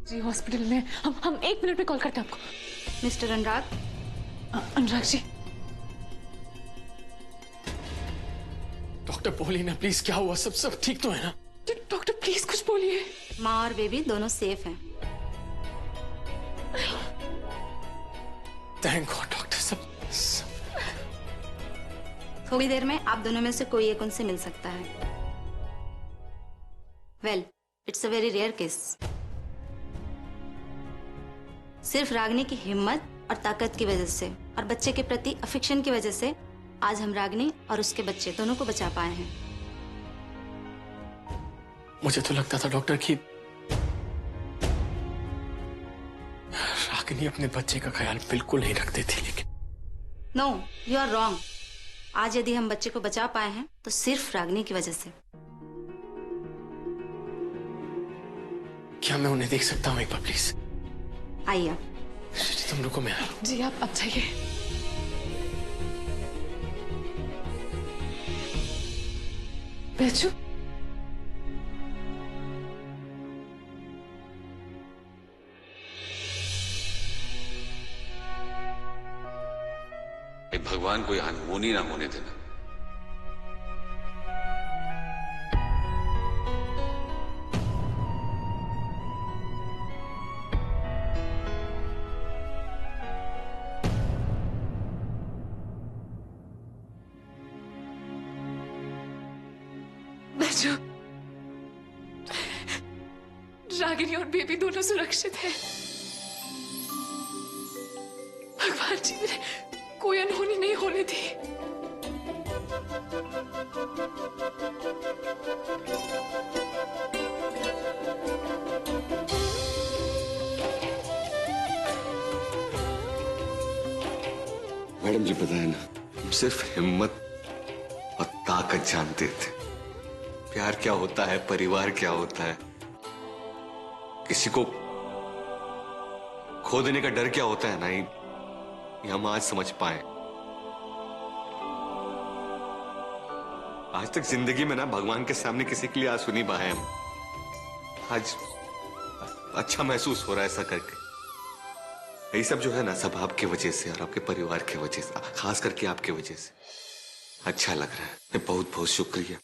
जी hospital में। हम 1 minute में कॉल करते हैं आपको। मिस्टर अनुराग। अनुराग जी। डॉक्टर बोलिए ना प्लीज, क्या हुआ? सब ठीक तो है ना? डॉक्टर प्लीज कुछ बोलिए। माँ और बेबी दोनों सेफ हैं। Thank God doctor. सब थोड़ी देर में आप दोनों में से कोई एक उनसे मिल सकता है। Well, it's a very rare case. सिर्फ रागिनी की हिम्मत और ताकत की वजह से और बच्चे के प्रति अफेक्शन की वजह से आज हम रागिनी और उसके बच्चे दोनों को बचा पाए हैं। मुझे तो लगता था डॉक्टर कि रागिनी अपने बच्चे का ख्याल बिल्कुल नहीं रखती थी, लेकिन नो, यू आर रॉन्ग। आज यदि हम बच्चे को बचा पाए हैं तो सिर्फ रागिनी की वजह से। क्या मैं उन्हें देख सकता हूँ एक बार प्लीज? आइए आप। तुम रुको, मैं आ रहा हूं। जी आप अब जाइए। बेचू भगवान कोई अनहोनी ना होने देना। बेचू, रागिनी और बेबी दोनों सुरक्षित हैं। भगवान जी मेरे कोई अनहोनी नहीं होने दी। मैडम जी पता है ना, हम सिर्फ हिम्मत और ताकत जानते थे। प्यार क्या होता है, परिवार क्या होता है, किसी को खो देने का डर क्या होता है ना, ये हम आज समझ पाए। आज तक जिंदगी में ना भगवान के सामने किसी के लिए आंसू नहीं बहाए हम। आज अच्छा महसूस हो रहा है ऐसा करके। यही सब जो है ना, सब आपके वजह से और आपके परिवार की वजह से, खास करके आपके वजह से अच्छा लग रहा है। बहुत बहुत शुक्रिया।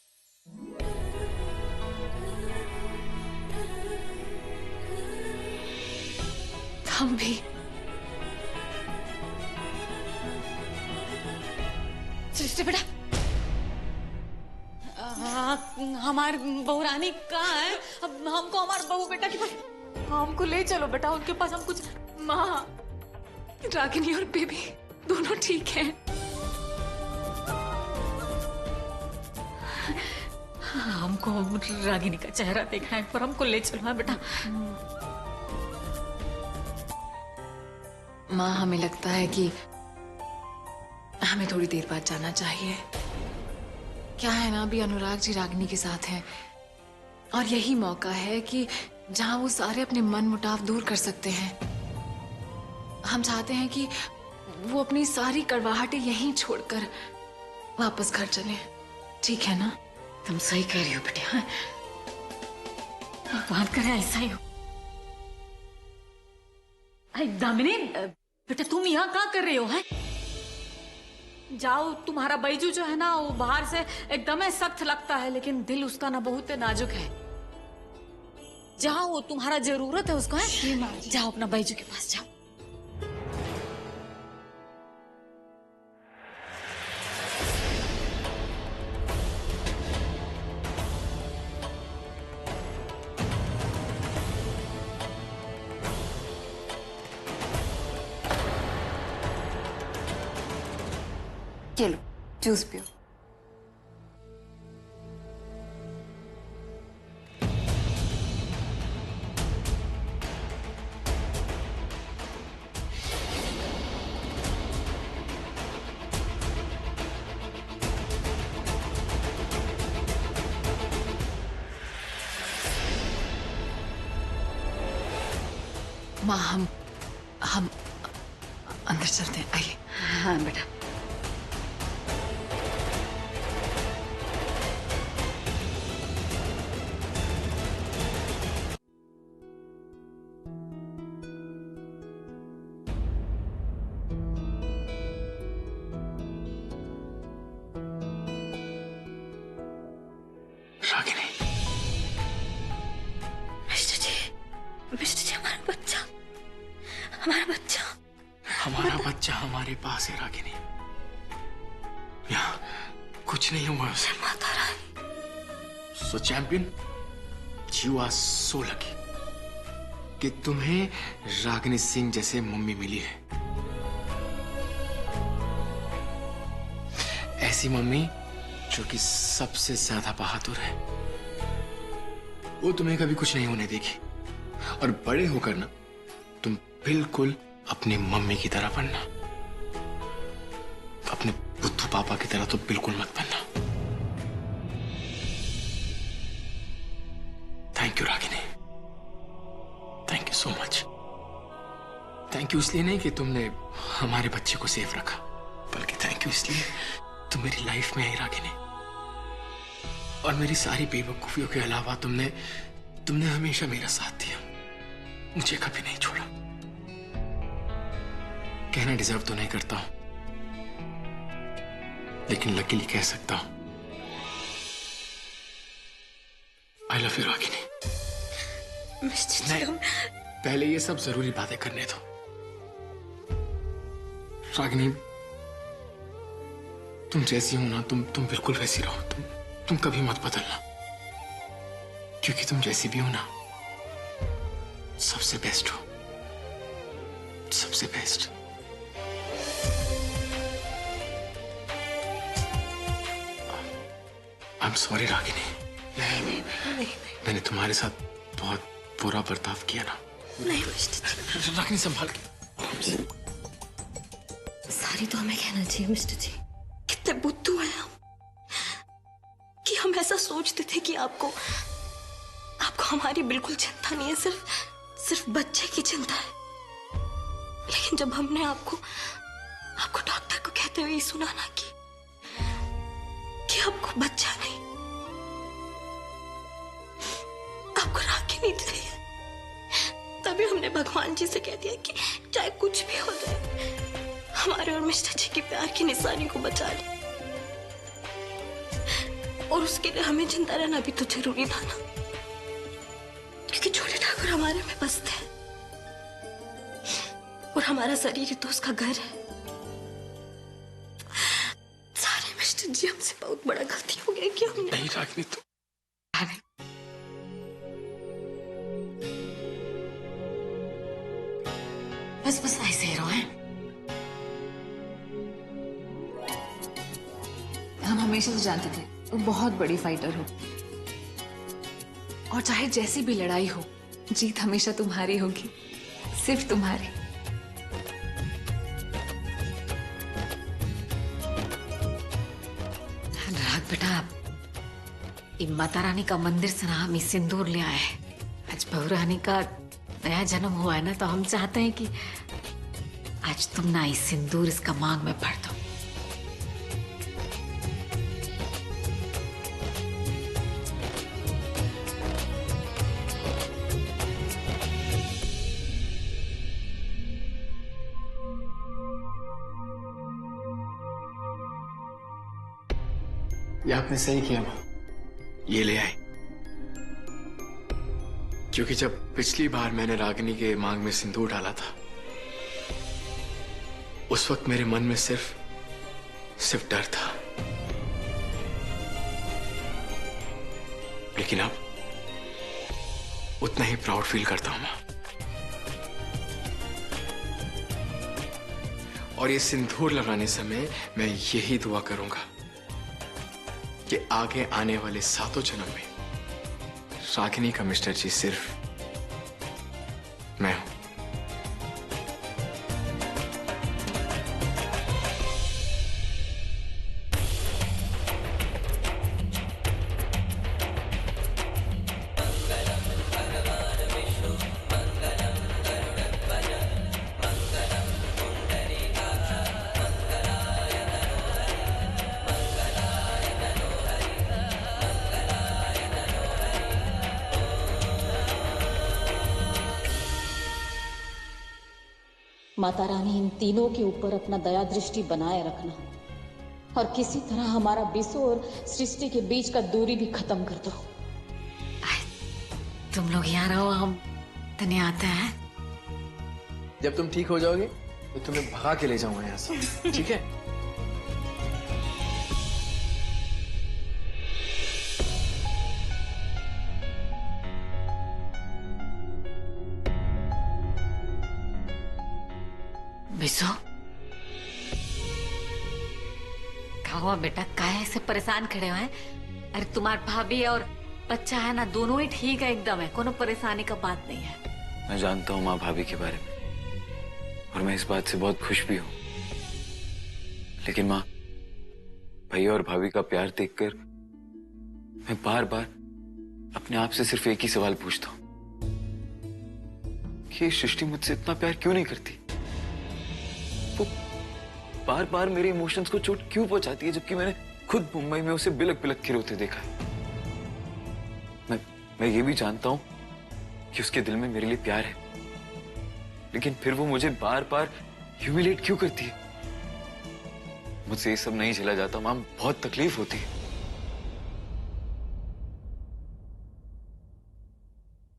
हम भी। सृष्टि बेटा, हमार बहू रानी कहाँ है? अब हमको हमारे बहू बेटा के पास हमको ले चलो बेटा, उनके पास हम कुछ। माँ, रागिनी और बेबी दोनों ठीक हैं। हमको रागिनी का चेहरा देखना है, पर हमको ले चलो। हाँ बेटा। माँ, हमें लगता है कि हमें थोड़ी देर बाद जाना चाहिए। क्या है ना, अभी अनुराग जी रागिनी के साथ हैं और यही मौका है कि जहां वो सारे अपने मन मुटाव दूर कर सकते हैं। हम चाहते हैं कि वो अपनी सारी कड़वाहटें यहीं छोड़कर वापस घर चले। ठीक है ना? तुम सही कह रही हो बेटे। हाँ, भगवान करे ऐसा ही हो। दामिनी बेटा, तुम यहाँ क्या कर रही हो? है जाओ, तुम्हारा बैजू जो है ना, वो बाहर से एकदम सख्त लगता है, लेकिन दिल उसका ना बहुत नाजुक है। जाओ, वो तुम्हारा जरूरत है उसको। है जाओ, अपना बैजू के पास जाओ। ये लो, जूस पियो। माँ, हम अंदर चलते हैं। आइए। हाँ बेटा। रागिनी। मिस्टर जी, हमारा बच्चा हमारा बच्चा हमारे पास है रागिनी। यहाँ कुछ नहीं हुआ उसे। Mata Rani. So champion, you are so lucky कि तुम्हें रागिनी सिंह जैसे मम्मी मिली है। ऐसी मम्मी जो कि सबसे ज्यादा बहादुर है। वो तुम्हें कभी कुछ नहीं होने देगी, और बड़े होकर ना तुम बिल्कुल अपनी मम्मी की तरह बनना। अपने बुद्धू पापा की तरह तो बिल्कुल मत बनना। Thank you Ragini, thank you so much. Thank you इसलिए नहीं कि तुमने हमारे बच्चे को सेफ रखा, बल्कि थैंक यू इसलिए तुम मेरी लाइफ में आई रागिनी। और मेरी सारी बेवकूफियों के अलावा तुमने हमेशा मेरा साथ दिया, मुझे कभी नहीं छोड़ा। कहना डिजर्व तो नहीं करता हूं, लेकिन लकीली कह सकता हूं, आई लव यू रागिनी। नहीं, पहले ये सब जरूरी बातें करने दो। रागिनी, तुम जैसी हो ना, तुम बिल्कुल वैसी रहो। तुम कभी मत बदलना, क्योंकि तुम जैसी भी हो ना, सबसे बेस्ट हो, सबसे best. I am sorry Ragini. नहीं, मैंने तुम्हारे साथ बहुत बुरा बर्ताव किया ना। नहीं मिस्टर जी। रागिनी संभाल के। सारी तो हमें कहना चाहिए मिस्टर जी। कितने बुद्धू हैं हम कि हम ऐसा सोचते थे कि आपको हमारी बिल्कुल चिंता नहीं है, सिर्फ बच्चे की चिंता है। लेकिन जब हमने आपको डॉक्टर को कहते हुए सुना ना कि आपको बच्चा नहीं, आपको रागिनी चाहिए, तभी हमने भगवान जी से कह दिया कि चाहे कुछ भी हो जाए, हमारे और मिस्टर जी की प्यार की निशानी को बचा ले। और उसके लिए हमें जिंदा रहना भी तो जरूरी था ना, क्योंकि छोटे ठाकुर हमारे में बसते हैं और हमारा शरीर ही तो उसका घर है। सारे मिस्टर जी, हमसे बहुत बड़ा गलती हो गया कि हमने नहीं रागिनी, तुम बस ऐसे ही रहो हैं। हम हमेशा से जानते थे वो बहुत बड़ी फाइटर हो, और चाहे जैसी भी लड़ाई हो, जीत हमेशा तुम्हारी होगी, सिर्फ तुम्हारी। अनुराग बेटा, ये माता रानी का मंदिर से ना हम सिंदूर ले आए हैं। आज बहू रानी का नया जन्म हुआ है ना, तो हम चाहते हैं कि आज तुम ना इस सिंदूर इसका मांग में भर दो। ये आपने सही किया मां, ये ले आई। क्योंकि जब पिछली बार मैंने रागिनी के मांग में सिंदूर डाला था, उस वक्त मेरे मन में सिर्फ डर था। लेकिन अब उतना ही प्राउड फील करता हूं मां। और ये सिंदूर लगाने समय मैं यही दुआ करूंगा कि आगे आने वाले 7 जन्म में रागिनी का मिस्टर जी सिर्फ मैं हूं। माता रानी, इन तीनों के ऊपर अपना दया दृष्टि बनाए रखना, और किसी तरह हमारा विश्व और सृष्टि के बीच का दूरी भी खत्म कर दो। तुम लोग यहाँ रहो, हम तने आते हैं। जब तुम ठीक हो जाओगे तो तुम्हें भगा के ले जाऊंगा यहाँ से, ठीक है? बिसो, क्या हुआ बेटा, काहे ऐसे परेशान खड़े हो हैं? अरे तुम्हार भाभी और बच्चा है ना, दोनों ही ठीक है, एकदम है, कोनो परेशानी का बात नहीं है। मैं जानता हूँ माँ भाभी के बारे में, और मैं इस बात से बहुत खुश भी हूँ। लेकिन माँ, भैया और भाभी का प्यार देखकर मैं बार बार अपने आप से सिर्फ एक ही सवाल पूछता हूँ कि ये सृष्टि मुझसे इतना प्यार क्यों नहीं करती? वो बार बार मेरे इमोशंस को चोट क्यों पहुंचाती है, जबकि मैंने खुद मुंबई में उसे बिलक बिलक के रोते देखा है। मैं ये भी जानता हूं कि उसके दिल में मेरे लिए प्यार है, लेकिन फिर वो मुझे बार बार ह्यूमिलेट क्यों करती है? मुझसे ये सब नहीं झेला जाता मां, बहुत तकलीफ होती है।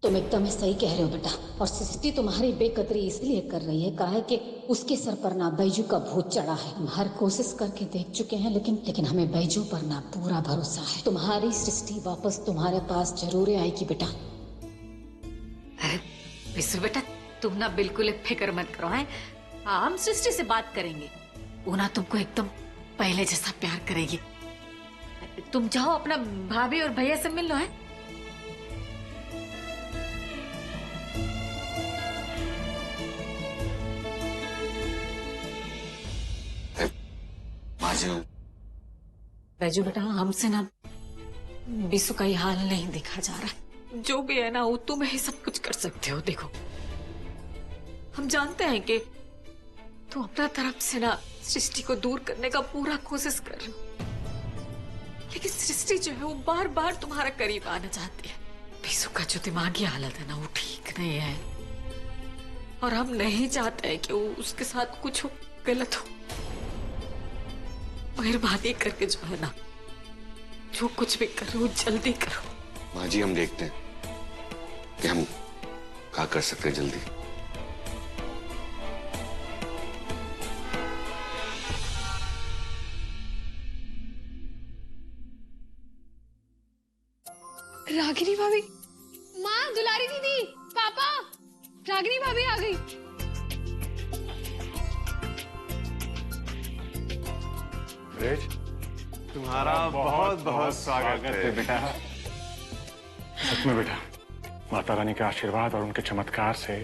तुम एकदम सही कह रहे हो बेटा, और सृष्टि तुम्हारी बेकदरी इसलिए कर रही है काहे कि उसके सर पर ना बैजू का भूत चढ़ा है। हम हर कोशिश करके देख चुके हैं, लेकिन हमें बैजू पर ना पूरा भरोसा है। तुम्हारी सृष्टि वापस तुम्हारे पास जरूर आएगी बेटा। अरे बिसु बेटा, तुम ना बिल्कुल फिक्र मत करो, हैं? हाँ, हम सृष्टि से बात करेंगे, वो ना तुमको एकदम पहले जैसा प्यार करेगी। तुम जाओ, अपना भाभी और भैया से मिल लो, है? बैजू बेटा, हमसे ना बिसु का ही हाल नहीं देखा जा रहा। जो भी है ना, वो तुम ही सब कुछ कर सकते हो। देखो, हम जानते हैं कि तुम अपना तरफ से ना सृष्टि को दूर करने का पूरा कोशिश कर रहे हो, लेकिन सृष्टि जो है वो बार बार तुम्हारा करीब आना चाहती है। बिसु का जो दिमागी हालत है ना, वो ठीक नहीं है, और हम नहीं चाहते हैं कि वो उसके साथ कुछ गलत हो। मेहरबानी करके जो है ना, जो कुछ भी करो जल्दी करो। माँ जी, हम देखते हैं कि हम क्या कर सकते हैं जल्दी। रागिनी भाभी, माँ, दुलारी दीदी, पापा, रागिनी भाभी आ गई। तुम्हारा बहुत बहुत स्वागत है बेटा। सच में बेटा, माता रानी के आशीर्वाद और उनके चमत्कार से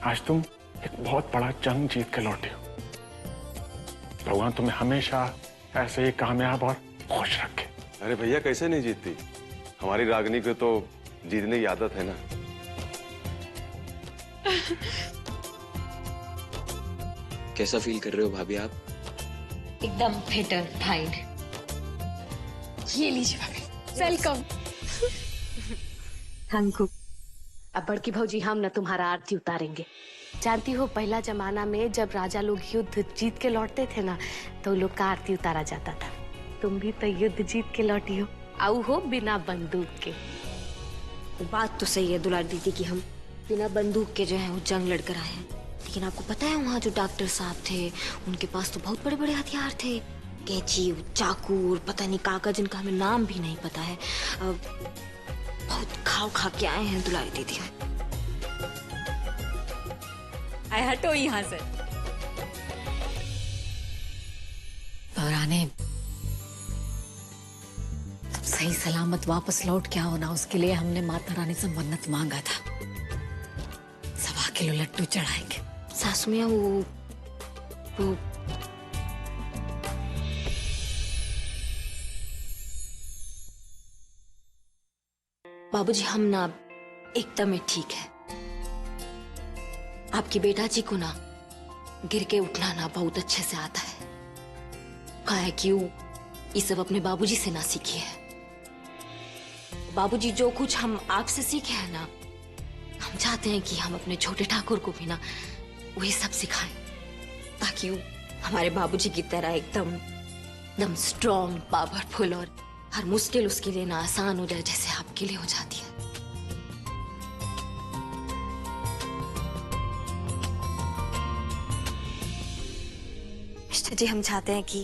आज तुम एक बहुत बड़ा जंग जीत के लौटे हो। भगवान तुम्हें हमेशा ऐसे ही कामयाब और खुश रखे। अरे भैया, कैसे नहीं जीतती? हमारी रागिनी को तो जीतने की आदत है ना। कैसा फील कर रहे हो भाभी आप? एकदम फिट एंड फाइन। ये लीजिए भाभी, वेलकम। Thank you. अब बड़की भौजी, हम न तुम्हारा आरती उतारेंगे। जानती हो, पहला जमाना में जब राजा लोग युद्ध जीत के लौटते थे ना, तो लोग का आरती उतारा जाता था। तुम भी तो युद्ध जीत के लौटी हो, आऊ हो बिना बंदूक के। बात तो सही है दुलार दीदी की, हम बिना बंदूक के जो है वो जंग लड़कर आए हैं। लेकिन आपको पता है, वहाँ जो डॉक्टर साहब थे, उनके पास तो बहुत बड़े बड़े हथियार थे, कैंची, चाकू और पता नहीं काका, जिनका हमें नाम भी नहीं पता है। बहुत खाव खा के आए हैं दुलारी दीदी। आए, हटो यहाँ से। और आने सही सलामत वापस लौट के आओ ना, उसके लिए हमने माता रानी से मन्नत मांगा था। 1.25 किलो लड्डू चढ़ाएंगे। सासू मियाँ, वो बाबूजी, हम ना एकदम ठीक है। आपकी बेटा जी को ना गिर के उठना ना बहुत अच्छे से आता है। कहा है कि वो ये सब अपने बाबूजी से ना सीखी है। बाबूजी, जो कुछ हम आपसे सीखे हैं ना, हम चाहते हैं कि हम अपने छोटे ठाकुर को भी ना वही सब सिखाएं, ताकि वो हमारे बाबूजी की तरह एकदम स्ट्रॉन्ग, पावरफुल और हर मुश्किल उसके लिए ना आसान हो जाए, जैसे आपके लिए हो जाती है। वशिष्ठ जी, हम चाहते हैं कि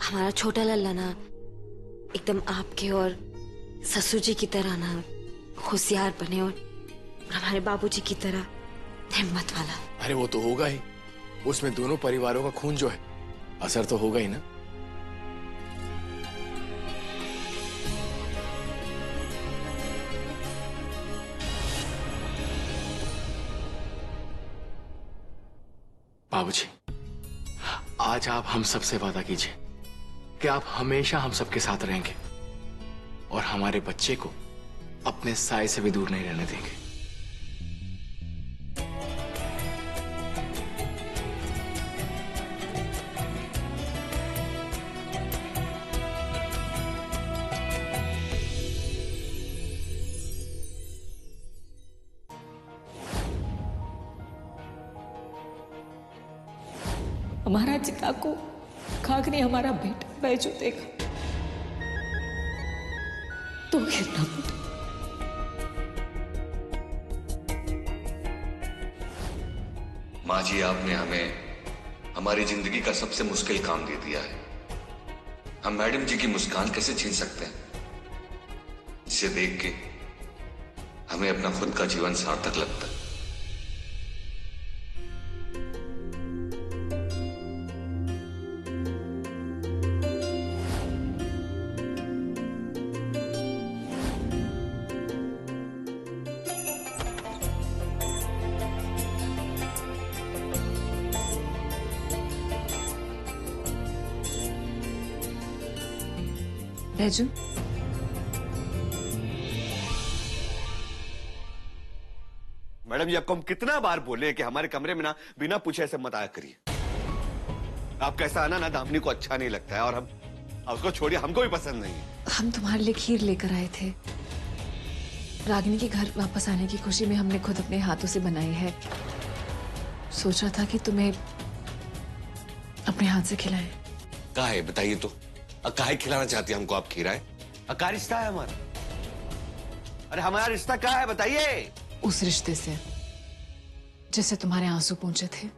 हमारा छोटा लल्ला ना एकदम आपके और ससुर जी की तरह ना होशियार बने और हमारे बाबूजी की तरह हिम्मत वाला। अरे वो तो होगा ही, उसमें दोनों परिवारों का खून जो है असर तो होगा ही ना। बाबूजी, आज आप हम सबसे वादा कीजिए कि आप हमेशा हम सबके साथ रहेंगे और हमारे बच्चे को अपने साए से भी दूर नहीं रहने देंगे। हमारा चिता को खाकने हमारा बेटा बैजू देखा तो गिरना पड़ा। माँ जी, आपने हमें हमारी जिंदगी का सबसे मुश्किल काम दे दिया है। हम मैडम जी की मुस्कान कैसे छीन सकते हैं, जिसे देख के हमें अपना खुद का जीवन सार्थक लगता है। बैजू, मैडम जी, आपको हम कितना बार बोले कि हमारे कमरे में ना बिना पूछे ऐसे मत आया करिए। आपका ऐसा आना ना दामिनी को अच्छा नहीं लगता है और हम उसको छोड़िए, हमको भी पसंद नहीं है। हम तुम्हारे लिए खीर लेकर आए थे। रागिनी के घर वापस आने की खुशी में हमने खुद अपने हाथों से बनाई है। सोचा था कि तुम्हें अपने हाथ से खिलाएं। कहा है बताइए तो, काहे खिलाना चाहती है हमको आप खीरा है? क्या रिश्ता है हमारा? अरे हमारा रिश्ता क्या है बताइए? उस रिश्ते से जिससे तुम्हारे आंसू पहुंचे थे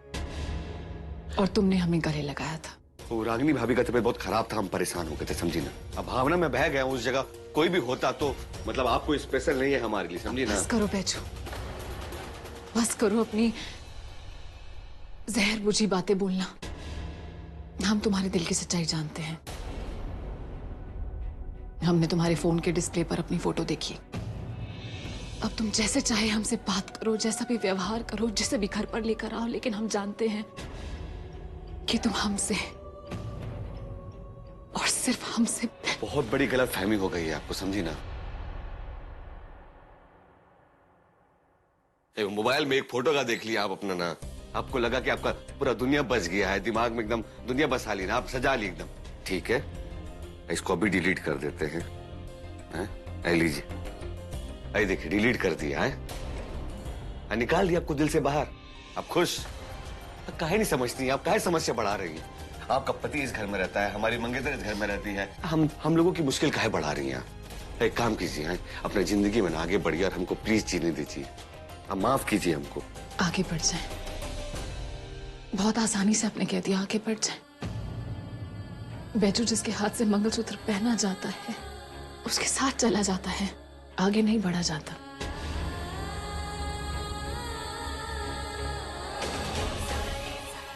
और तुमने हमें गले लगाया था। तो रागिनी भाभी का तबीयत बहुत खराब था, हम परेशान हो गए थे, समझी ना। अब भावना में बह गया, उस जगह कोई भी होता तो मतलब आपको स्पेशल नहीं है हमारे लिए, समझी ना। बस करो बैजू, बस करो अपनी जहर बुझी बातें बोलना। हम तुम्हारे दिल की सच्चाई जानते हैं। हमने तुम्हारे फोन के डिस्प्ले पर अपनी फोटो देखी। अब तुम जैसे चाहे हमसे बात करो, जैसा भी व्यवहार करो, जिसे भी घर पर लेकर आओ, लेकिन हम जानते हैं कि तुम हमसे और सिर्फ हमसे। बहुत बड़ी गलतफहमी हो गई है आपको, समझी ना। मोबाइल में एक फोटो का देख लिया आप अपना ना, आपको लगा कि आपका पूरा दुनिया बस गया है, दिमाग में एकदम दुनिया बसा ली ना, आप सजा ली एकदम। ठीक है, इसको अभी डिलीट कर देते हैं। लीजिए, अरे देखिए डिलीट कर दिया है, निकाल दिया आपको दिल से बाहर। आप खुश? काहे नहीं समझती, आप काहे समस्या बढ़ा रही है? आपका पति इस घर में रहता है, हमारी मंगेतर इस घर में रहती है, हम लोगों की मुश्किल काहे बढ़ा रही हैं? एक काम कीजिए, अपनी जिंदगी में आगे बढ़िए और हमको प्लीज जीने दीजिए। आप माफ कीजिए हमको। आगे बढ़ जाए, बहुत आसानी से आपने कह दिया आगे बढ़ जाए। बैजू जिसके हाथ से मंगलसूत्र पहना जाता है उसके साथ चला जाता है, आगे नहीं बढ़ा जाता।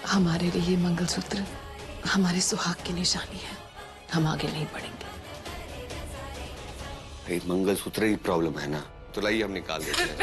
हमारे लिए मंगलसूत्र हमारे सुहाग की निशानी है, हम आगे नहीं बढ़ेंगे। मंगलसूत्र ही प्रॉब्लम है ना, तो लाइए हम निकाल देते हैं।